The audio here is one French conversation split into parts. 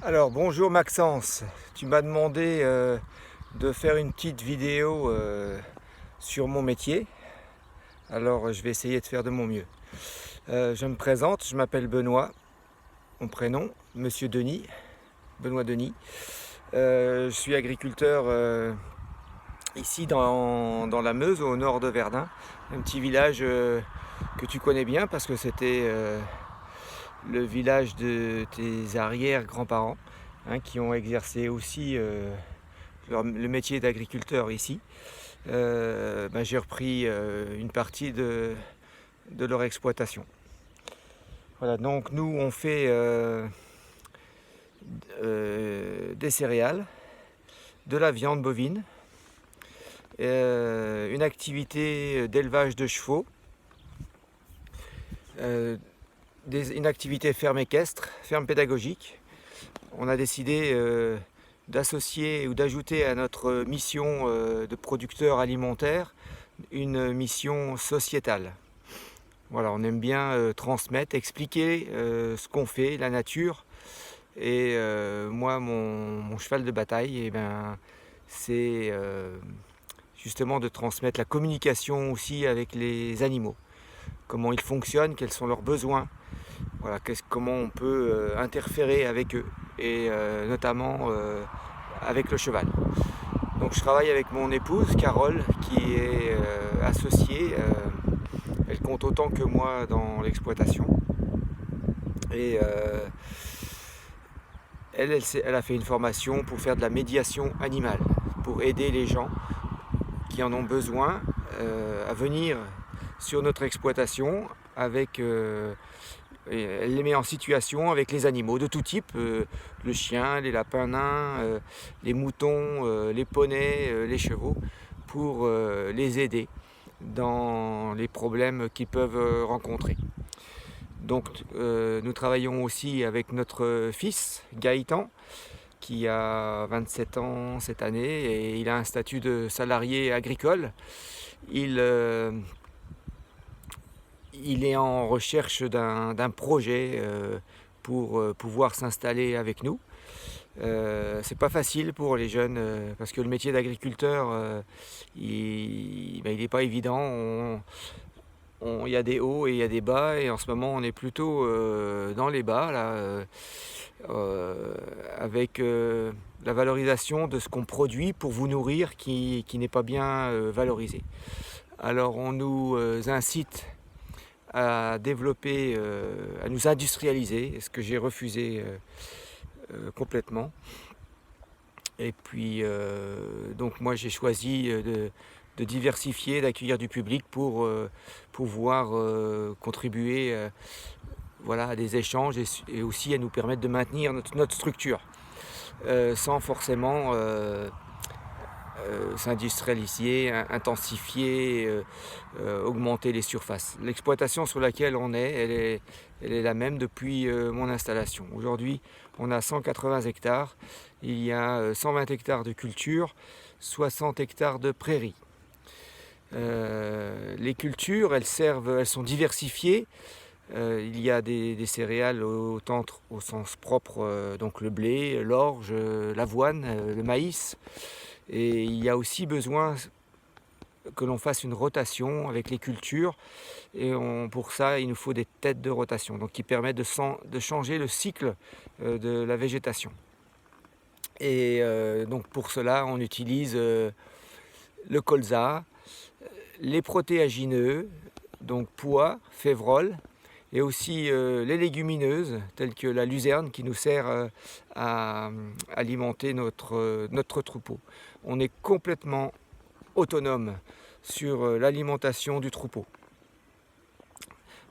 Alors bonjour Maxence, tu m'as demandé de faire une petite vidéo sur mon métier. Alors je vais essayer de faire de mon mieux. Je me présente, je m'appelle Benoît, mon prénom, Monsieur Denis, Benoît Denis. Je suis agriculteur ici dans la Meuse, au nord de Verdun, un petit village que tu connais bien parce que c'était le village de tes arrière-grands-parents, hein, qui ont exercé aussi le métier d'agriculteur ici. J'ai repris une partie de leur exploitation. Voilà, donc nous on fait des céréales, de la viande bovine, une activité d'élevage de chevaux, une activité ferme équestre, ferme pédagogique. On a décidé d'associer ou d'ajouter à notre mission de producteur alimentaire une mission sociétale. Voilà, on aime bien transmettre, expliquer ce qu'on fait, la nature. Et moi, mon cheval de bataille, c'est justement de transmettre la communication aussi avec les animaux. Comment ils fonctionnent, quels sont leurs besoins, voilà, comment on peut interférer avec eux, et notamment avec le cheval. Donc je travaille avec mon épouse Carole qui est associée, elle compte autant que moi dans l'exploitation. Et elle a fait une formation pour faire de la médiation animale, pour aider les gens qui en ont besoin à venir sur notre exploitation avec elle les met en situation avec les animaux de tout type, le chien, les lapins nains, les moutons, les poneys, les chevaux, pour les aider dans les problèmes qu'ils peuvent rencontrer. Donc nous travaillons aussi avec notre fils Gaëtan, qui a 27 ans cette année et il a un statut de salarié agricole. Il est en recherche d'un projet pour pouvoir s'installer avec nous. C'est pas facile pour les jeunes parce que le métier d'agriculteur il n'est pas évident. Il y a des hauts et il y a des bas, et en ce moment on est plutôt dans les bas là, avec la valorisation de ce qu'on produit pour vous nourrir qui n'est pas bien valorisé. Alors on nous incite à développer, à nous industrialiser, ce que j'ai refusé complètement. Et puis donc moi j'ai choisi de diversifier, d'accueillir du public pour pouvoir contribuer voilà, à des échanges et aussi à nous permettre de maintenir notre structure sans forcément s'industrialiser, intensifier, augmenter les surfaces. L'exploitation sur laquelle on est, elle est la même depuis mon installation. Aujourd'hui, on a 180 hectares. Il y a 120 hectares de culture, 60 hectares de prairies. Les cultures, elles sont diversifiées. Il y a des céréales autant au sens propre, donc le blé, l'orge, l'avoine, le maïs. Et il y a aussi besoin que l'on fasse une rotation avec les cultures. Et pour ça, il nous faut des têtes de rotation, donc qui permettent de changer le cycle de la végétation. Et donc pour cela, on utilise le colza, les protéagineux, donc pois, févrole, et aussi les légumineuses telles que la luzerne qui nous sert à alimenter notre troupeau. On est complètement autonome sur l'alimentation du troupeau.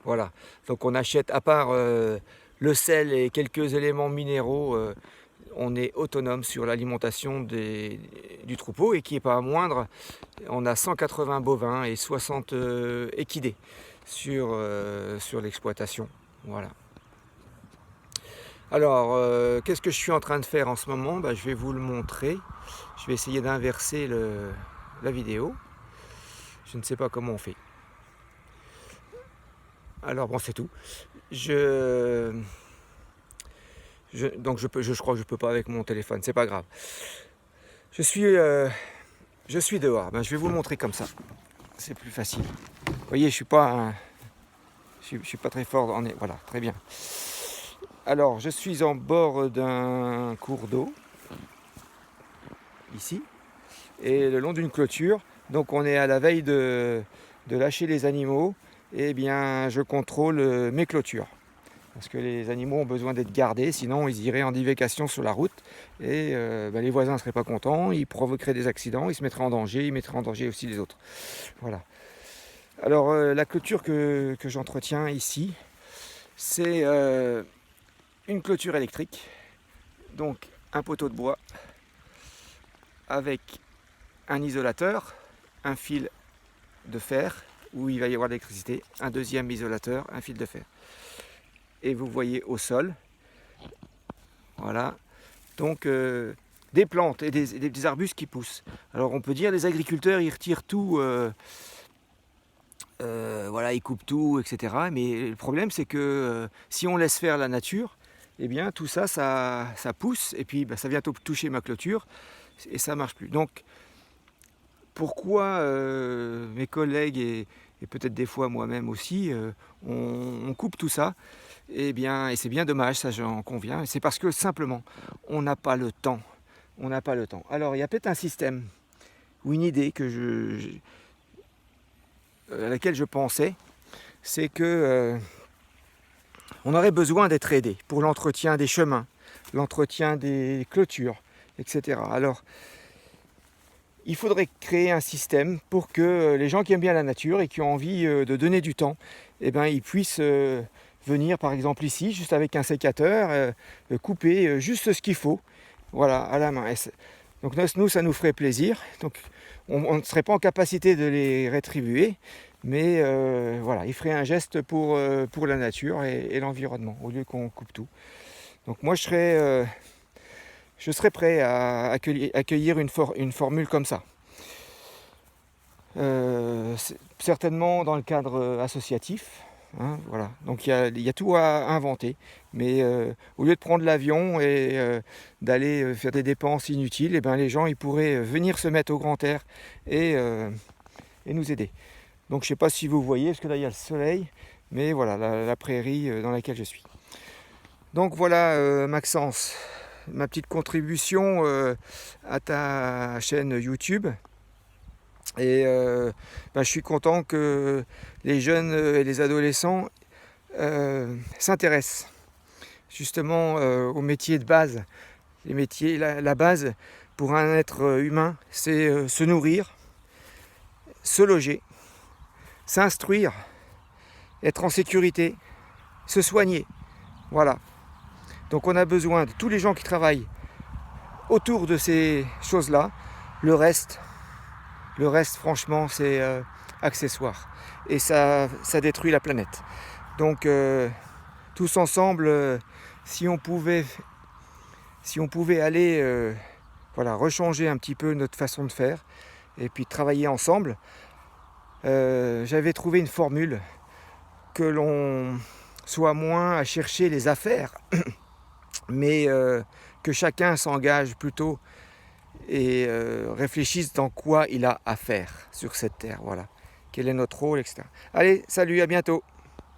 Voilà, donc on achète, à part le sel et quelques éléments minéraux, on est autonome sur l'alimentation du troupeau, et qui n'est pas moindre. On a 180 bovins et 60 équidés sur l'exploitation. Voilà. Alors, qu'est-ce que je suis en train de faire en ce moment? Je vais vous le montrer. Je vais essayer d'inverser la vidéo. Je ne sais pas comment on fait. Alors bon, c'est tout. Je Donc je crois que je peux pas avec mon téléphone, c'est pas grave. Je suis dehors, je vais vous le montrer comme ça. C'est plus facile. Vous voyez, je suis pas très fort. Voilà, très bien. Alors, je suis en bord d'un cours d'eau, ici, et le long d'une clôture. Donc on est à la veille de lâcher les animaux. Et bien, je contrôle mes clôtures. Parce que les animaux ont besoin d'être gardés, sinon ils iraient en divagation sur la route et les voisins ne seraient pas contents, ils provoqueraient des accidents, ils se mettraient en danger, ils mettraient en danger aussi les autres. Voilà. Alors la clôture que j'entretiens ici, c'est une clôture électrique, donc un poteau de bois avec un isolateur, un fil de fer où il va y avoir de l'électricité, un deuxième isolateur, un fil de fer. Et vous voyez au sol, voilà, donc des plantes et des arbustes qui poussent. Alors on peut dire les agriculteurs ils retirent tout, voilà, ils coupent tout, etc. Mais le problème c'est que si on laisse faire la nature, eh bien tout ça, ça pousse et puis ça vient toucher ma clôture et ça marche plus. Donc pourquoi mes collègues et peut-être des fois moi-même aussi, on coupe tout ça? Et c'est bien dommage, ça j'en conviens. C'est parce que simplement, on n'a pas le temps. On n'a pas le temps. Alors il y a peut-être un système ou une idée à laquelle je pensais, c'est que on aurait besoin d'être aidé pour l'entretien des chemins, l'entretien des clôtures, etc. Alors il faudrait créer un système pour que les gens qui aiment bien la nature et qui ont envie de donner du temps, ils puissent venir par exemple ici, juste avec un sécateur, couper juste ce qu'il faut, voilà, à la main. Donc nous, ça nous ferait plaisir. Donc on ne serait pas en capacité de les rétribuer, mais voilà, ils feraient un geste pour la nature et l'environnement, au lieu qu'on coupe tout. Donc moi, je serais prêt à accueillir une formule comme ça. Certainement dans le cadre associatif. Hein, voilà. Donc il y a tout à inventer. Mais au lieu de prendre l'avion et d'aller faire des dépenses inutiles, les gens ils pourraient venir se mettre au grand air et nous aider. Donc je ne sais pas si vous voyez, parce que là il y a le soleil, mais voilà la prairie dans laquelle je suis. Donc voilà Maxence, ma petite contribution à ta chaîne YouTube. Et je suis content que les jeunes et les adolescents s'intéressent justement aux métiers de base. Les métiers, la base pour un être humain, c'est se nourrir, se loger, s'instruire, être en sécurité, se soigner. Voilà. Donc on a besoin de tous les gens qui travaillent autour de ces choses-là. Le reste franchement, c'est accessoire. Et ça détruit la planète. Donc tous ensemble, si on pouvait aller rechanger un petit peu notre façon de faire et puis travailler ensemble, j'avais trouvé une formule que l'on soit moins à chercher les affaires, mais que chacun s'engage plutôt et réfléchisse dans quoi il a à faire sur cette terre. Voilà. Quel est notre rôle, etc. Allez, salut, à bientôt.